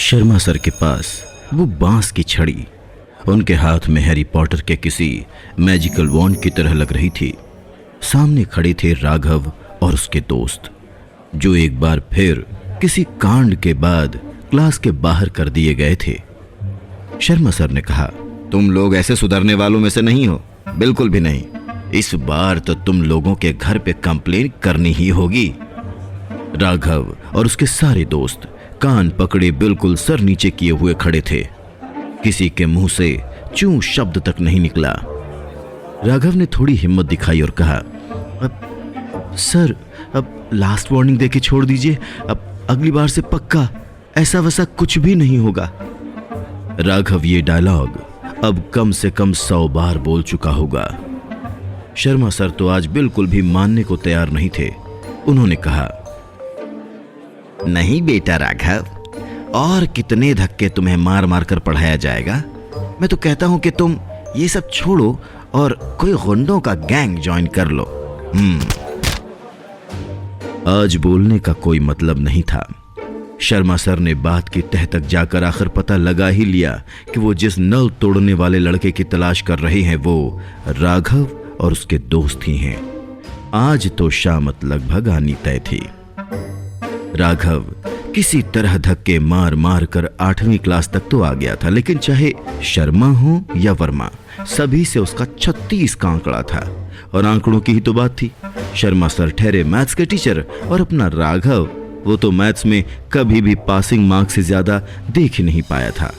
Sharma sir के पास वो बांस की छड़ी उनके हाथ में हैरी पॉटर के किसी मैजिकल वॉन्ड की तरह लग रही थी। सामने खड़े थे राघव और उसके दोस्त, जो एक बार फिर किसी कांड के बाद क्लास के बाहर कर दिए गए थे। शर्मा सर ने कहा, तुम लोग ऐसे सुधरने वालों में से नहीं हो, बिल्कुल भी नहीं। इस बार तो तुम लोगों के घर पे कंप्लेन करनी ही होगी। राघव और उसके सारे दोस्त कान पकड़े बिल्कुल सर नीचे किए हुए खड़े थे। किसी के मुंह से चूं शब्द तक नहीं निकला। राघव ने थोड़ी हिम्मत दिखाई और कहा, अब सर, अब लास्ट वार्निंग देके छोड़ दीजिए। अब अगली बार से पक्का ऐसा वैसा कुछ भी नहीं होगा। राघव ये डायलॉग अब कम से कम 100 बार बोल चुका होगा। शर्मा सर तो आज बिल्कुल भी मानने को तैयार नहीं थे। उन्होंने कहा, नहीं बेटा राघव, और कितने धक्के तुम्हें मार मार कर पढ़ाया जाएगा। मैं तो कहता हूं कि तुम ये सब छोड़ो और कोई गुंडों का गैंग ज्वाइन कर लो। आज बोलने का कोई मतलब नहीं था। शर्मा सर ने बात की तह तक जाकर आखिर पता लगा ही लिया कि वो जिस नल तोड़ने वाले लड़के की तलाश कर रहे हैं वो राघव और उसके दोस्त ही हैं। आज तो शामत लगभग आनी तय थी। राघव किसी तरह धक्के मार मार कर 8वीं क्लास तक तो आ गया था, लेकिन चाहे शर्मा हो या वर्मा, सभी से उसका 36 का आंकड़ा था। और आंकड़ों की ही तो बात थी। शर्मा सर ठहरे मैथ्स के टीचर, और अपना राघव, वो तो मैथ्स में कभी भी पासिंग मार्क से ज्यादा देख ही नहीं पाया था।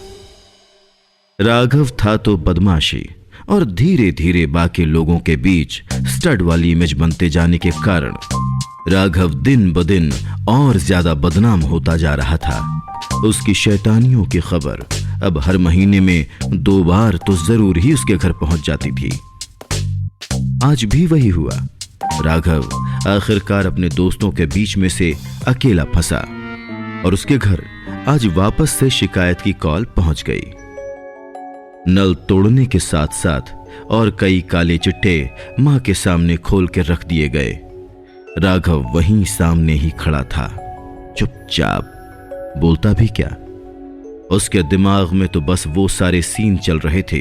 राघव था तो बदमाशी और धीरे धीरे बाकी लोगों के बीच स्टड वाली इमेज बनते जाने के कारण राघव दिन ब दिन और ज्यादा बदनाम होता जा रहा था। उसकी शैतानियों की खबर अब हर महीने में 2 बार तो जरूर ही उसके घर पहुंच जाती थी। आज भी वही हुआ। राघव आखिरकार अपने दोस्तों के बीच में से अकेला फंसा और उसके घर आज वापस से शिकायत की कॉल पहुंच गई। नल तोड़ने के साथ साथ और कई काले चिट्टे मां के सामने खोल के रख दिए गए। राघव वहीं सामने ही खड़ा था, चुपचाप, बोलता भी क्या। उसके दिमाग में तो बस वो सारे सीन चल रहे थे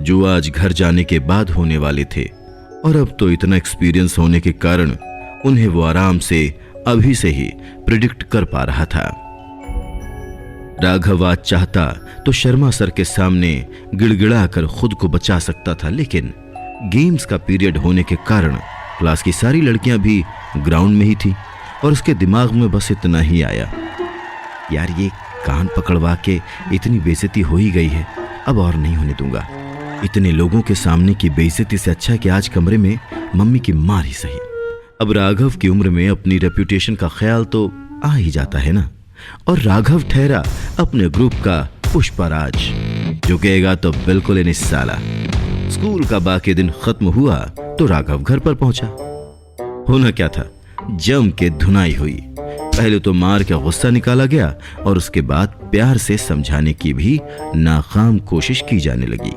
जो आज घर जाने के बाद होने वाले थे, और अब तो इतना एक्सपीरियंस होने के कारण उन्हें वो आराम से अभी से ही प्रिडिक्ट कर पा रहा था। राघव आज चाहता तो शर्मा सर के सामने गिड़गिड़ा कर खुद को बचा सकता था, लेकिन गेम्स का पीरियड होने के कारण क्लास की सारी लड़कियां भी ग्राउंड में ही थी और उसके दिमाग में बस इतना ही आया, यार ये कान पकड़वा के इतनी बेइज्जती हो ही गई है, अब और नहीं होने दूंगा। इतने लोगों के सामने की बेइज्जती से अच्छा कि आज कमरे में मम्मी की मार ही सही। अब राघव की उम्र में अपनी रेपुटेशन का ख्याल तो आ ही जाता है ना। और राघव ठहरा अपने ग्रुप का पुष्पराज, जो कहेगा तो बिल्कुल ही नहीं साला। स्कूल का बाकी दिन खत्म हुआ तो राघव घर पर पहुंचा। होना क्या था, जम के धुनाई हुई। पहले तो मार के गुस्सा निकाला गया और उसके बाद प्यार से समझाने की भी नाकाम कोशिश की जाने लगी।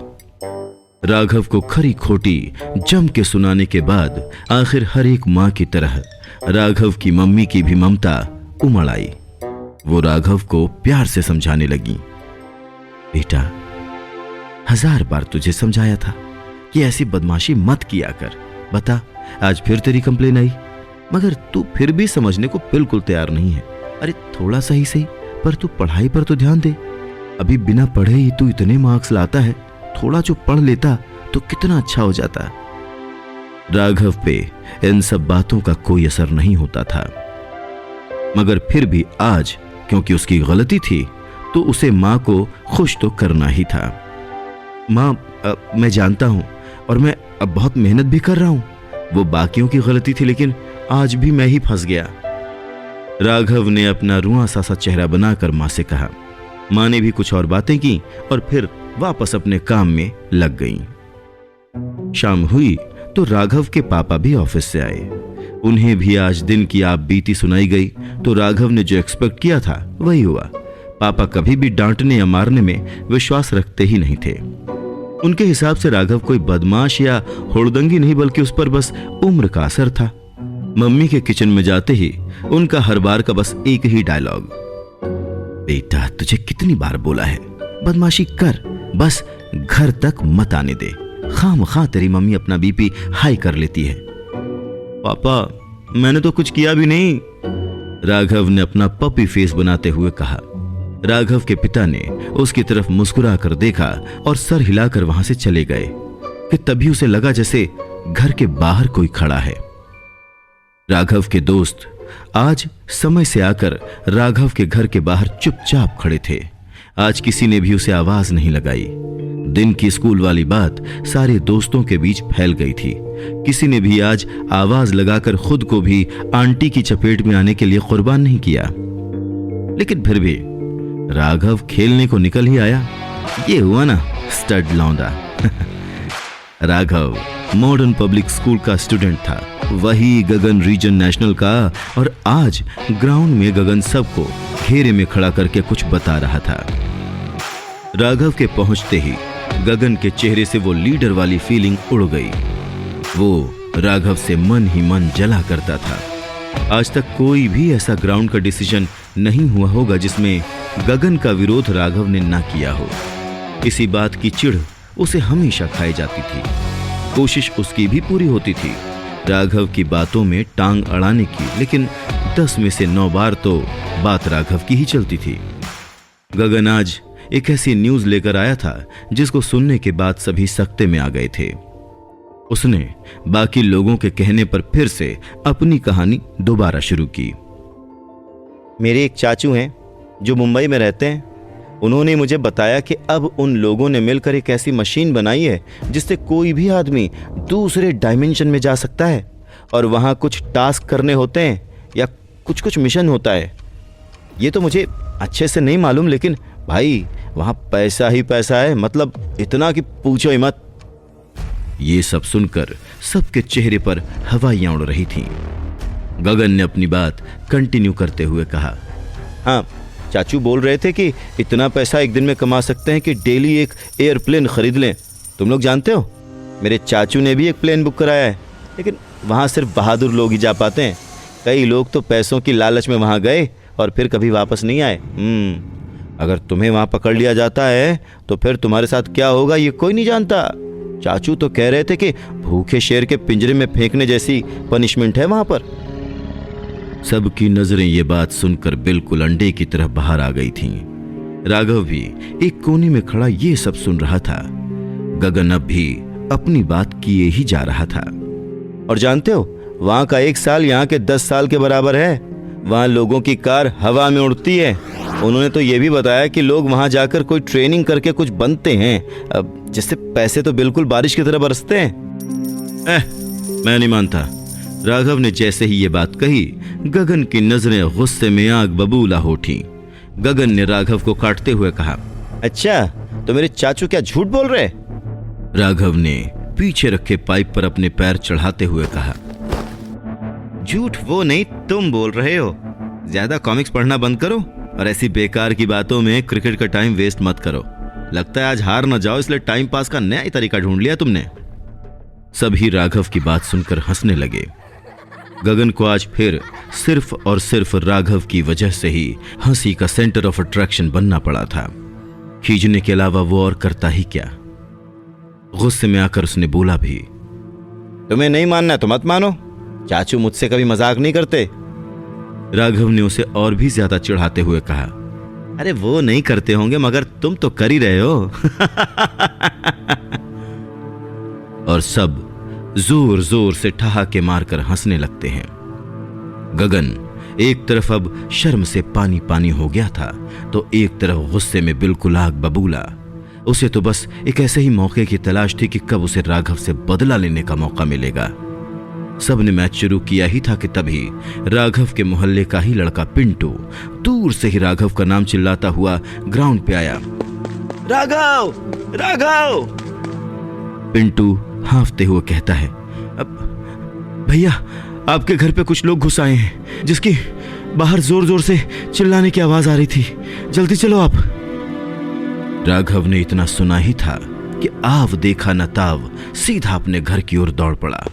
राघव को खरी खोटी जम के सुनाने के बाद आखिर हर एक मां की तरह राघव की मम्मी की भी ममता उमड़ आई। वो राघव को प्यार से समझाने लगी, बेटा 1000 बार तुझे समझाया था कि ऐसी बदमाशी मत किया कर। बता, आज फिर तेरी कंप्लेन आई, मगर तू फिर भी समझने को बिल्कुल तैयार नहीं है। अरे थोड़ा सा ही सही, पर तू पढ़ाई पर तो ध्यान दे। अभी बिना पढ़े ही तू इतने मार्क्स लाता है, थोड़ा जो पढ़ लेता तो कितना अच्छा हो जाता। राघव पे इन सब बातों का कोई असर नहीं होता था, मगर फिर भी आज क्योंकि उसकी गलती थी तो उसे मां को खुश तो करना ही था। मां, मैं जानता हूं और मैं अब बहुत मेहनत भी कर रहा हूं। वो बाकियों की गलती थी, लेकिन आज भी मैं ही फंस गया। राघव ने अपना रुआं सा चेहरा बनाकर मां से कहा। मां ने भी कुछ और बातें की और फिर वापस अपने काम में लग गईं। शाम हुई तो राघव के पापा भी ऑफिस से आए। उन्हें भी आज दिन की आप बीती सुनाई गई तो राघव ने जो एक्सपेक्ट किया था वही हुआ। पापा कभी भी डांटने या मारने में विश्वास रखते ही नहीं थे। उनके हिसाब से राघव कोई बदमाश या हुड़दंगी नहीं, बल्कि उस पर बस उम्र का असर था। मम्मी के किचन में जाते ही उनका हर बार का बस एक ही डायलॉग, बेटा तुझे कितनी बार बोला है, बदमाशी कर, बस घर तक मत आने दे। खामखा तेरी मम्मी अपना बीपी हाई कर लेती है। पापा मैंने तो कुछ किया भी नहीं, राघव ने अपना पपी फेस बनाते हुए कहा। राघव के पिता ने उसकी तरफ मुस्कुरा कर देखा और सर हिलाकर वहां से चले गए कि तभी उसे लगा जैसे घर के बाहर कोई खड़ा है। राघव के दोस्त आज समय से आकर राघव के घर के बाहर चुपचाप खड़े थे। आज किसी ने भी उसे आवाज नहीं लगाई। दिन की स्कूल वाली बात सारे दोस्तों के बीच फैल गई थी। किसी ने भी आज आवाज लगाकर खुद को भी आंटी की चपेट में आने के लिए कुर्बान नहीं किया। लेकिन फिर भी राघव खेलने को निकल ही आया। ये हुआ ना स्टड लौंडा। राघव मॉडर्न पब्लिक स्कूल का स्टूडेंट था, वही गगन रीजन नेशनल का, और आज ग्राउंड में गगन सबको घेरे में खड़ा करके कुछ बता रहा था। राघव के पहुंचते ही गगन के चेहरे से वो लीडर वाली फीलिंग उड़ गई। वो राघव से मन ही मन जला करता था। आज तक कोई भी ऐसा ग्राउंड का डिसीजन नहीं हुआ होगा जिसमें गगन का विरोध राघव ने ना किया हो। इसी बात की चिढ़ उसे हमेशा खाई जाती थी। कोशिश उसकी भी पूरी होती थी राघव की बातों में टांग अड़ाने की, लेकिन 10 में से 9 बार तो बात राघव की ही चलती थी। गगन आज एक ऐसी न्यूज लेकर आया था जिसको सुनने के बाद सभी सकते में आ गए थे। उसने बाकी लोगों के कहने पर फिर से अपनी कहानी दोबारा शुरू की। मेरे एक चाचू हैं जो मुंबई में रहते हैं। उन्होंने मुझे बताया कि अब उन लोगों ने मिलकर एक ऐसी मशीन बनाई है जिससे कोई भी आदमी दूसरे डायमेंशन में जा सकता है और वहाँ कुछ टास्क करने होते हैं या कुछ मिशन होता है। ये तो मुझे अच्छे से नहीं मालूम, लेकिन भाई वहाँ पैसा ही पैसा है, मतलब इतना कि पूछो ही मत। ये सब सुनकर सबके चेहरे पर हवाइयां उड़ रही थीं। गगन ने अपनी बात कंटिन्यू करते हुए कहा, हाँ चाचू बोल रहे थे कि इतना पैसा एक दिन में कमा सकते हैं कि डेली एक एयरप्लेन खरीद लें। तुम लोग जानते हो मेरे चाचू ने भी एक प्लेन बुक कराया है, लेकिन वहाँ सिर्फ बहादुर लोग ही जा पाते हैं। कई लोग तो पैसों की लालच में वहाँ गए और फिर कभी वापस नहीं आए। अगर तुम्हें वहाँ पकड़ लिया जाता है तो फिर तुम्हारे साथ क्या होगा ये कोई नहीं जानता। चाचू तो कह रहे थे कि भूखे शेर के पिंजरे में फेंकने जैसी पनिशमेंट है वहाँ पर। सबकी नजरें ये बात सुनकर बिल्कुल अंडे की तरह बाहर आ गई थीं। राघव भी एक कोने में खड़ा ये सब सुन रहा था। गगन अब भी अपनी बात किए ही जा रहा था। और जानते हो वहाँ का 1 साल यहाँ के 10 साल के बराबर है। वहाँ लोगों की कार हवा में उड़ती है। उन्होंने तो ये भी बताया कि लोग वहाँ जाकर कोई ट्रेनिंग करके कुछ बनते हैं, जिससे पैसे तो बिल्कुल बारिश की तरह बरसते हैं। मैं नहीं मानता। राघव ने जैसे ही ये बात कही, गगन की नजरें गुस्से में आग बबूला हो उठी। गगन ने राघव को काटते हुए कहा, अच्छा तो मेरे चाचू क्या झूठ बोल रहे? राघव ने पीछे रखे पाइप पर अपने पैर चढ़ाते हुए कहा, झूठ वो नहीं तुम बोल रहे हो। ज्यादा कॉमिक्स पढ़ना बंद करो और ऐसी बेकार की बातों में क्रिकेट का टाइम वेस्ट मत करो। लगता है आज हार न जाओ, इसलिए टाइम पास का नया ही तरीका ढूंढ लिया तुमने। सभी राघव की बात सुनकर हंसने लगे। गगन को आज फिर सिर्फ और सिर्फ राघव की वजह से ही हंसी का सेंटर ऑफ अट्रैक्शन बनना पड़ा था। खींचने के अलावा वो और करता ही क्या। गुस्से में आकर उसने बोला भी, तुम्हें नहीं मानना तो मत मानो, चाचू मुझसे कभी मजाक नहीं करते। राघव ने उसे और भी ज्यादा चिढ़ाते हुए कहा, अरे वो नहीं करते होंगे मगर तुम तो कर ही रहे हो। और सब जोर जोर से ठहाके मारकर हंसने लगते हैं। गगन एक तरफ अब शर्म से पानी पानी हो गया था तो एक तरफ गुस्से में बिल्कुल आग बबूला। उसे तो बस एक ऐसे ही मौके की तलाश थी कि कब उसे राघव से बदला लेने का मौका मिलेगा। सबने मैच शुरू किया ही था कि तभी राघव के मोहल्ले का ही लड़का पिंटू दूर से ही राघव का नाम चिल्लाता हुआ ग्राउंड पे आया। राघव, राघव! पिंटू हांफते हुए कहता है, भैया आपके घर पे कुछ लोग घुस आए हैं, जिसकी बाहर जोर जोर से चिल्लाने की आवाज आ रही थी, जल्दी चलो आप। राघव ने इतना सुना ही था कि आव देखा न ताव सीधा अपने घर की ओर दौड़ पड़ा।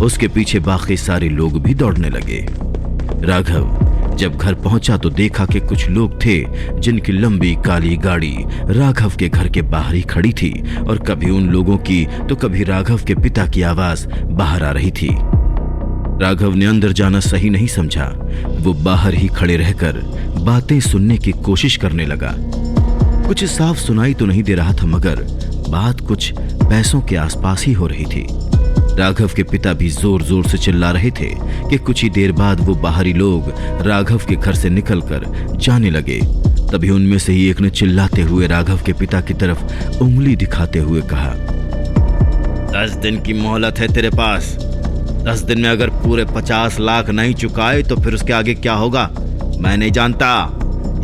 उसके पीछे बाकी सारे लोग भी दौड़ने लगे। राघव जब घर पहुंचा तो देखा कि कुछ लोग थे जिनकी लंबी काली गाड़ी राघव के घर के बाहर ही खड़ी थी और कभी उन लोगों की तो कभी राघव के पिता की आवाज बाहर आ रही थी। राघव ने अंदर जाना सही नहीं समझा। वो बाहर ही खड़े रहकर बातें सुनने की कोशिश करने लगा। कुछ साफ सुनाई तो नहीं दे रहा था, मगर बात कुछ पैसों के आसपास ही हो रही थी। राघव के पिता भी जोर जोर से चिल्ला रहे थे कि कुछ ही देर बाद वो बाहरी लोग राघव के घर से निकलकर जाने लगे। तभी उनमें से ही एक ने चिल्लाते हुए राघव के पिता की तरफ उंगली दिखाते हुए कहा, 10 दिन की मोहलत है तेरे पास। 10 दिन में अगर पूरे 50 लाख नहीं चुकाए तो फिर उसके आगे क्या होगा मैं नहीं जानता।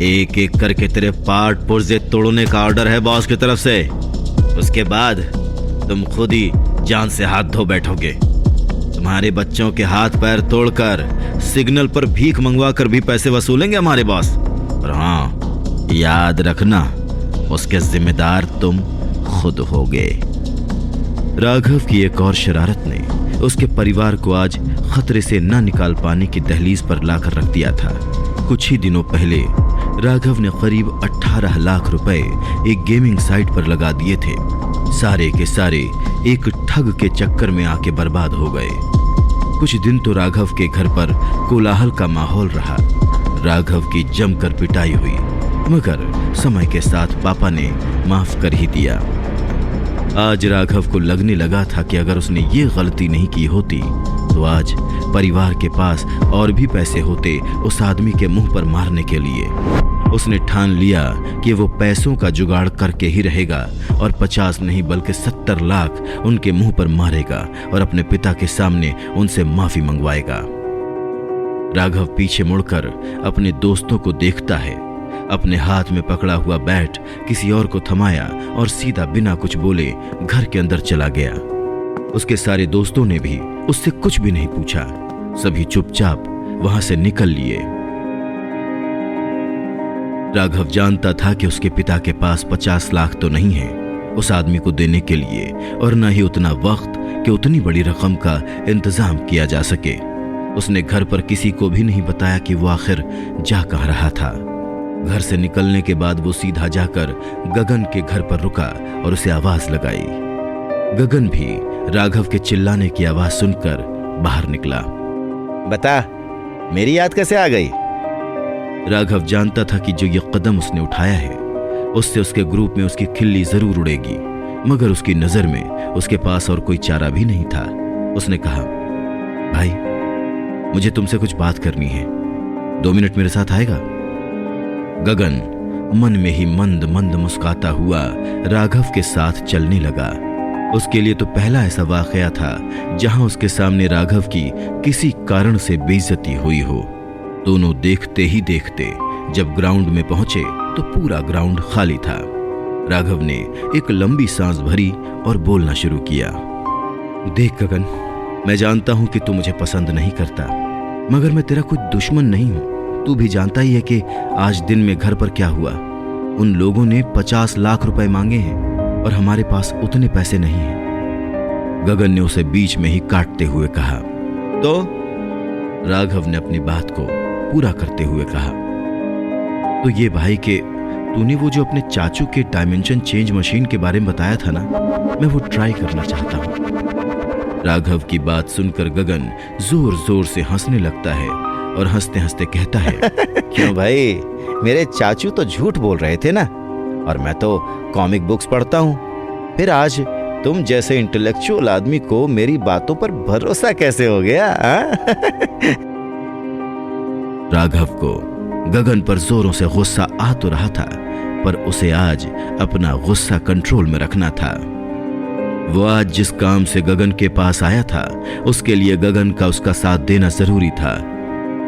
एक एक करके तेरे पार्ट पुर्जे तोड़ने का ऑर्डर है बॉस की तरफ से। उसके बाद तुम खुद ही जान से हाथ धो बैठोगे। तुम्हारे बच्चों के हाथ पैर तोड़कर सिग्नल पर भीख मंगवा कर भी पैसे वसूलेंगे हमारे बॉस। और हाँ, याद रखना, उसके जिम्मेदार तुम खुद होगे। राघव की एक और शरारत ने उसके परिवार को आज खतरे से न निकाल पाने की दहलीज पर लाकर रख दिया था। कुछ ही दिनों पहले राघव ने करीब 18 लाख रुपए एक गेमिंग साइट पर लगा दिए थे। सारे के सारे एक ठग के चक्कर में आके बर्बाद हो गए। कुछ दिन तो राघव के घर पर कोलाहल का माहौल रहा। राघव की जमकर पिटाई हुई, मगर समय के साथ पापा ने माफ कर ही दिया। आज राघव को लगने लगा था कि अगर उसने ये गलती नहीं की होती तो आज परिवार के पास और भी पैसे होते उस आदमी के मुंह पर मारने के लिए। उसने ठान लिया कि वो पैसों का जुगाड़ करके ही रहेगा और 50 नहीं बल्कि 70 लाख उनके मुंह पर मारेगा और अपने पिता के सामने उनसे माफी मंगवाएगा। राघव पीछे मुड़कर अपने दोस्तों को देखता है। अपने हाथ में पकड़ा हुआ बैट किसी और को थमाया और सीधा बिना कुछ बोले घर के अंदर चला गया। उसके सारे दोस्तों ने भी उससे कुछ भी नहीं पूछा। सभी चुपचाप वहां से निकल लिए। राघव जानता था कि उसके पिता के पास 50 लाख तो नहीं है उस आदमी को देने के लिए, और न ही उतना वक्त कि उतनी बड़ी रकम का इंतजाम किया जा सके। उसने घर पर किसी को भी नहीं बताया कि वो आखिर जा कहाँ रहा था। घर से निकलने के बाद वो सीधा जाकर गगन के घर पर रुका और उसे आवाज लगाई। गगन भी राघव के चिल्लाने की आवाज सुनकर बाहर निकला। बता, मेरी याद कैसे आ गई? राघव जानता था कि जो ये कदम उसने उठाया है उससे उसके ग्रुप में उसकी खिल्ली जरूर उड़ेगी, मगर उसकी नजर में उसके पास और कोई चारा भी नहीं था। उसने कहा, भाई मुझे तुमसे कुछ बात करनी है, 2 मिनट मेरे साथ आएगा? गगन मन में ही मंद मंद मुस्कुराता हुआ राघव के साथ चलने लगा। उसके लिए तो पहला ऐसा वाकया था जहां उसके सामने राघव की किसी कारण से बेइज्जती हुई हो। दोनों देखते ही देखते जब ग्राउंड में पहुंचे तो पूरा ग्राउंड खाली था। राघव ने एक लंबी सांस भरी और बोलना शुरू किया। देख गगन, मैं जानता हूं कि तू मुझे पसंद नहीं करता, मगर मैं तेरा कोई दुश्मन नहीं हूं। तू भी जानता ही है कि आज दिन में घर पर क्या हुआ। उन लोगों ने 50 लाख रुपए मांगे हैं और हमारे पास उतने पैसे नहीं हैं। गगन ने उसे बीच में ही काटते हुए कहा। तो राघव ने अपनी बात को पूरा करते हुए कहा, तो ये भाई कि तूने वो जो अपने चाचू के डायमेंशन चेंज मशीन के बारे में बताया था ना, मैं वो ट्राई करना चाहता हूं। राघव की बात सुनकर गगन जोर जोर से हंसने लगता है और हंसते हंसते कहता है, क्यों भाई, मेरे चाचू तो झूठ बोल रहे थे ना, और मैं तो कॉमिक बुक्स पढ़ता हूं। फिर आज तुम जैसे इंटेलेक्चुअल आदमी को मेरी बातों पर भरोसा कैसे हो गया? राघव को गगन पर जोरों से गुस्सा आ तो रहा था, पर उसे आज अपना गुस्सा कंट्रोल में रखना था। वो आज जिस काम से गगन के पास आया था उसके लिए गगन का उसका साथ देना जरूरी था।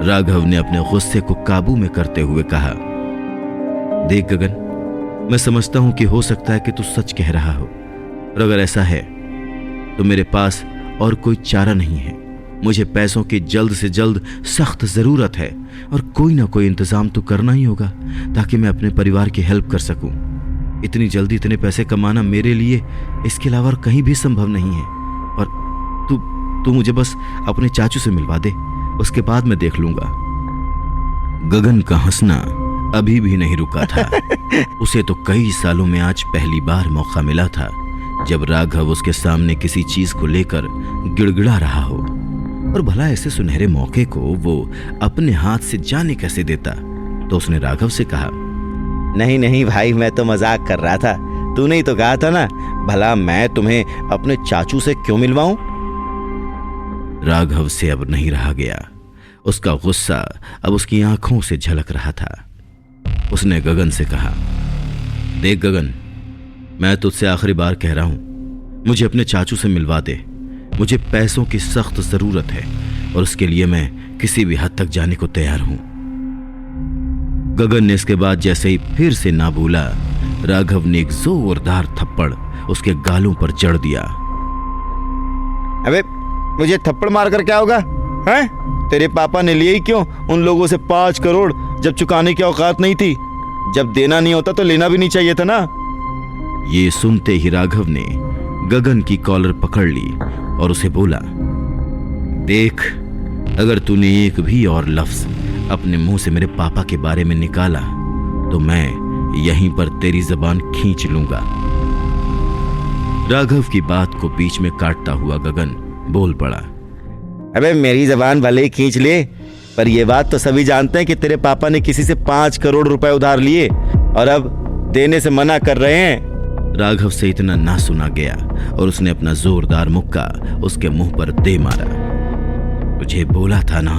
राघव ने अपने गुस्से को काबू में करते हुए कहा, देख गगन, मैं समझता हूं कि हो सकता है कि तू सच कह रहा हो, और अगर ऐसा है तो मेरे पास और कोई चारा नहीं है। मुझे पैसों की जल्द से जल्द सख्त जरूरत है और कोई ना कोई इंतजाम तो करना ही होगा ताकि मैं अपने परिवार की हेल्प कर सकूं। इतनी जल्दी इतने पैसे कमाना मेरे लिए इसके अलावा और कहीं भी संभव नहीं है, और तू मुझे बस अपने चाचू से मिलवा दे, उसके बाद मैं देख लूंगा। गगन का हंसना अभी भी नहीं रुका था। उसे तो कई सालों में आज पहली बार मौका मिला था जब राघव उसके सामने किसी चीज को लेकर गिड़गिड़ा रहा हो, और भला ऐसे सुनहरे मौके को वो अपने हाथ से जाने कैसे देता। तो उसने राघव से कहा, नहीं नहीं भाई, मैं तो मजाक कर रहा था। तूने ही तो कहा था ना, भला मैं तुम्हें अपने चाचू से क्यों मिलवाऊं? राघव से अब नहीं रहा गया। उसका गुस्सा अब उसकी आंखों से झलक रहा था। उसने गगन से कहा, देख गगन, मैं तुझसे आखिरी बार कह रहा हूं, मुझे अपने चाचू से मिलवा दे। मुझे पैसों की सख्त जरूरत है और उसके लिए मैं किसी भी हद तक जाने को तैयार हूं। गगन ने इसके बाद जैसे ही फिर से ना भूला, राघव ने एक जोरदार थप्पड़ उसके गालों पर जड़ दिया। अबे मुझे थप्पड़ मारकर क्या होगा? हैं? तेरे पापा ने लिए ही क्यों उन लोगों से 5 करोड़ जब चुकाने की औकात नहीं थी? जब देना नहीं होता तो लेना भी नहीं चाहिए था ना? ये सुनते ही राघव ने गगन की कॉलर पकड़ ली और उसे बोला, देख, अगर तूने एक भी और लफ्ज अपने मुंह से मेरे पापा के बारे में निकाला तो मैं यहीं पर तेरी जबान खींच लूंगा। राघव की बात को बीच में काटता हुआ गगन बोल पड़ा, अबे मेरी जबान भले ही खींच ले, पर यह बात तो सभी जानते हैं कि तेरे पापा ने किसी से 5 करोड़ रुपए उधार लिए और अब देने से मना कर रहे हैं। राघव से इतना ना सुना गया और उसने अपना जोरदार मुक्का उसके मुंह पर दे मारा। तुझे बोला था ना,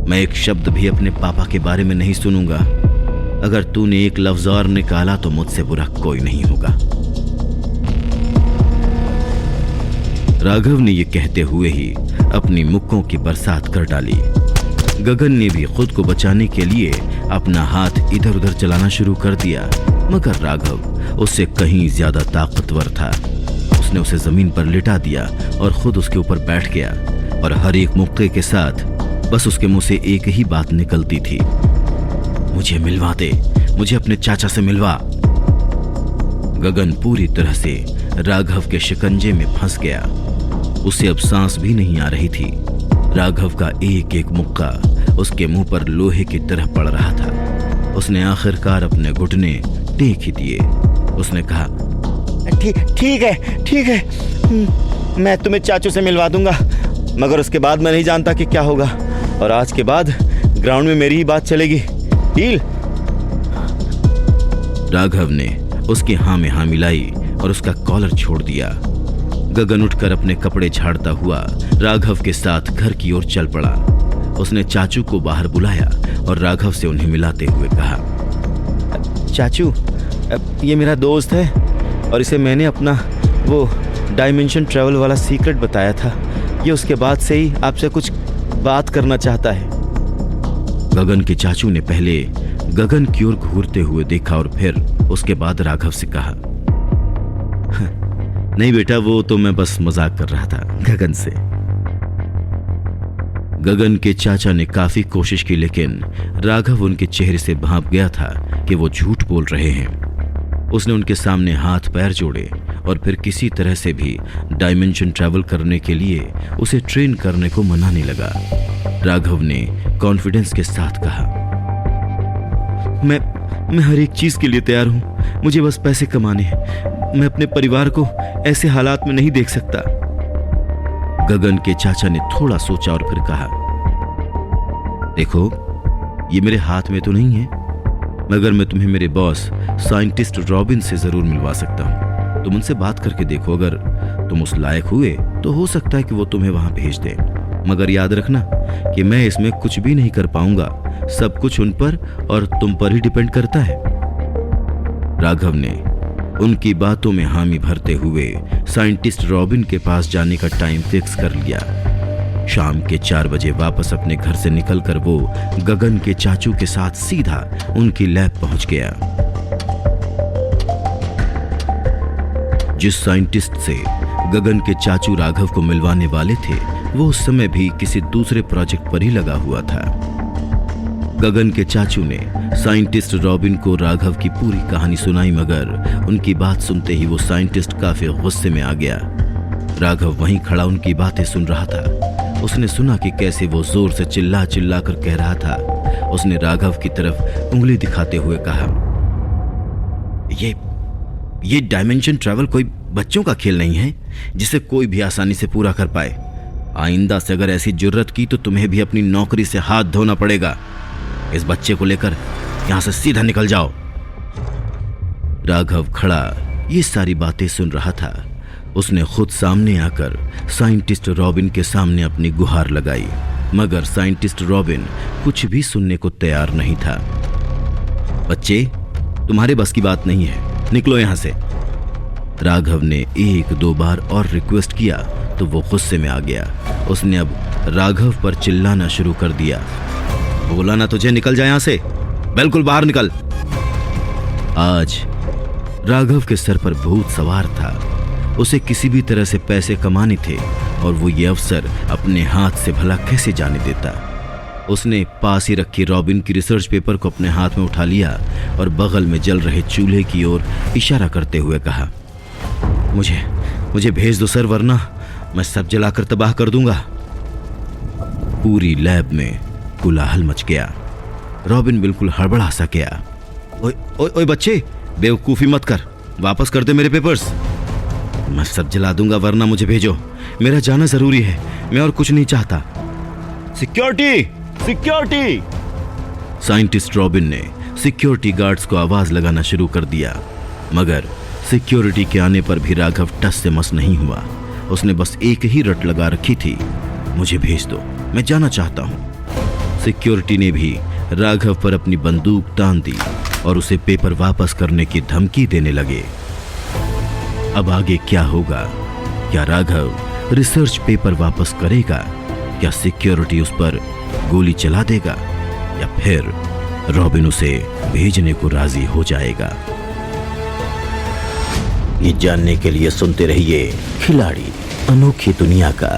मैं एक शब्द भी अपने पापा के बारे में नहीं सुनूंगा। अगर तूने एक लफ्ज और निकाला तो मुझसे बुरा कोई नहीं होगा। राघव ने यह कहते हुए ही अपनी मुक्कों की बरसात कर डाली। गगन ने भी खुद को बचाने के लिए अपना हाथ इधर उधर चलाना शुरू कर दिया, मगर राघव उससे कहीं ज्यादा ताकतवर था। उसने उसे जमीन पर लिटा दिया और खुद उसके ऊपर बैठ गया, और हर एक मुक्के के साथ बस उसके मुंह से एक ही बात निकलती थी, मुझे मिलवा दे, मुझे अपने चाचा से मिलवा। गगन पूरी तरह से राघव के शिकंजे में फंस गया। उसे अब सांस भी नहीं आ रही थी। राघव का एक एक मुक्का उसके मुंह पर लोहे की तरह पड़ रहा था। उसने आखिरकार अपने घुटने टेक ही दिए। उसने कहा, ठीक है, मैं तुम्हें चाचू से मिलवा दूंगा, मगर उसके बाद मैं नहीं जानता कि क्या होगा, और आज के बाद ग्राउंड में मेरी ही बात चलेगी। डील? राघव ने उसकी हाँ में हाँ मिलाई और उसका कॉलर छोड़ दिया। गगन उठकर अपने कपड़े झाड़ता हुआ राघव के साथ घर की ओर चल पड़ा। उसने चाचू को बाहर बुलाया और राघव से उन्हें मिलाते हुए कहा, चाचू, ये मेरा दोस्त है और इसे मैंने अपना वो डायमेंशन ट्रैवल वाला सीक्रेट बताया था। ये उसके बाद से ही आपसे कुछ बात करना चाहता है। गगन के चाचू ने पहले गगन की ओर घूरते हुए देखा और फिर उसके बाद राघव से कहा, नहीं बेटा, वो तो मैं बस मजाक कर रहा था गगन से। गगन के चाचा ने काफी कोशिश की, लेकिन राघव उनके चेहरे से भांप गया था कि वो झूठ बोल रहे हैं। उसने उनके सामने हाथ पैर जोड़े और फिर किसी तरह से भी डायमेंशन ट्रैवल करने के लिए उसे ट्रेन करने को मनाने लगा। राघव ने कॉन्फिडेंस के साथ कहा, मैं हर एक चीज के लिए तैयार हूं, मुझे बस पैसे कमाने हैं। मैं अपने परिवार को ऐसे हालात में नहीं देख सकता। गगन के चाचा ने थोड़ा सोचा और फिर कहा, देखो, ये मेरे हाथ में तो नहीं है, मगर मैं तुम्हें मेरे बॉस साइंटिस्ट रॉबिन से जरूर मिलवा सकता हूं। तुम उनसे बात करके देखो, अगर तुम उस लायक हुए तो हो सकता है कि वो तुम्हें वहां भेज दे। मगर याद रखना कि मैं इसमें कुछ भी नहीं कर पाऊंगा, सब कुछ उन पर और तुम पर ही डिपेंड करता है। राघव ने उनकी बातों में हामी भरते हुए साइंटिस्ट रॉबिन के पास जाने का टाइम फिक्स कर लिया। शाम के 4 बजे वापस अपने घर से निकलकर वो गगन के चाचू के साथ सीधा उनकी लैब पहुंच गया। जिस साइंटिस्ट से गगन के चाचू राघव को मिलवाने वाले थे, वो उस समय भी किसी दूसरे प्रोजेक्ट पर ही लगा हुआ था। गगन के चाचू ने साइंटिस्ट रॉबिन को राघव की पूरी कहानी सुनाई, मगर उनकी बात सुनते ही वो साइंटिस्ट काफी गुस्से में आ गया। राघव वहीं खड़ा उनकी बातें सुन रहा था। उसने सुना कि कैसे वो जोर से चिल्ला चिल्ला कर कह रहा था, उसने राघव की तरफ उंगली दिखाते हुए कहा, ये डायमेंशन ट्रैवल कोई बच्चों का खेल नहीं है जिसे कोई भी आसानी से पूरा कर पाए। आइंदा से अगर ऐसी जुर्रत की तो तुम्हें भी अपनी नौकरी से हाथ धोना पड़ेगा। इस बच्चे को लेकर यहां से सीधा निकल जाओ। राघव खड़ा ये सारी बातें सुन रहा था। उसने खुद सामने आकर साइंटिस्ट रॉबिन के सामने अपनी गुहार लगाई, मगर साइंटिस्ट रॉबिन कुछ भी सुनने को तैयार नहीं था। बच्चे, तुम्हारे बस की बात नहीं है, निकलो यहां से। राघव ने 1-2 बार और रिक्वेस्ट किया तो वो गुस्से में आ गया। उसने अब राघव पर चिल्लाना शुरू कर दिया, बोला ना तुझे, निकल जा यहां से, बिल्कुल बाहर निकल। आज राघव के सर पर भूत सवार था। उसे किसी भी तरह से पैसे कमाने थे और वो ये अवसर अपने हाथ से भला कैसे जाने देता। उसने पास ही रखी रॉबिन की रिसर्च पेपर को अपने हाथ में उठा लिया और बगल में जल रहे चूल्हे की ओर इशारा करते हुए कहा, मुझे भेज दो सर, वरना मैं सब जलाकर तबाह कर दूंगा। पूरी लैब में कोलाहल मच गया। रॉबिन बिल्कुल हड़बड़ा सा गया। ओए बच्चे, बेवकूफी मत कर, वापस कर दे मेरे पेपर्स। मैं सब जला दूंगा, वरना मुझे भेजो, मेरा जाना जरूरी है, मैं और कुछ नहीं चाहता। Security, security! साइंटिस्ट रॉबिन ने सिक्योरिटी गार्ड्स को आवाज लगाना शुरू कर दिया, मगर सिक्योरिटी के आने पर भी राघव टस से मस नहीं हुआ। उसने बस एक ही रट लगा रखी थी, मुझे भेज दो, मैं जाना चाहता हूं। सिक्योरिटी ने भी राघव पर अपनी बंदूक तान दी और उसे पेपर वापस करने की धमकी देने लगे। अब आगे क्या होगा? क्या राघव रिसर्च पेपर वापस करेगा? क्या सिक्योरिटी उस पर गोली चला देगा? या फिर रॉबिन उसे भेजने को राजी हो जाएगा? ये जानने के लिए सुनते रहिए खिलाड़ी अनोखी दुनिया का।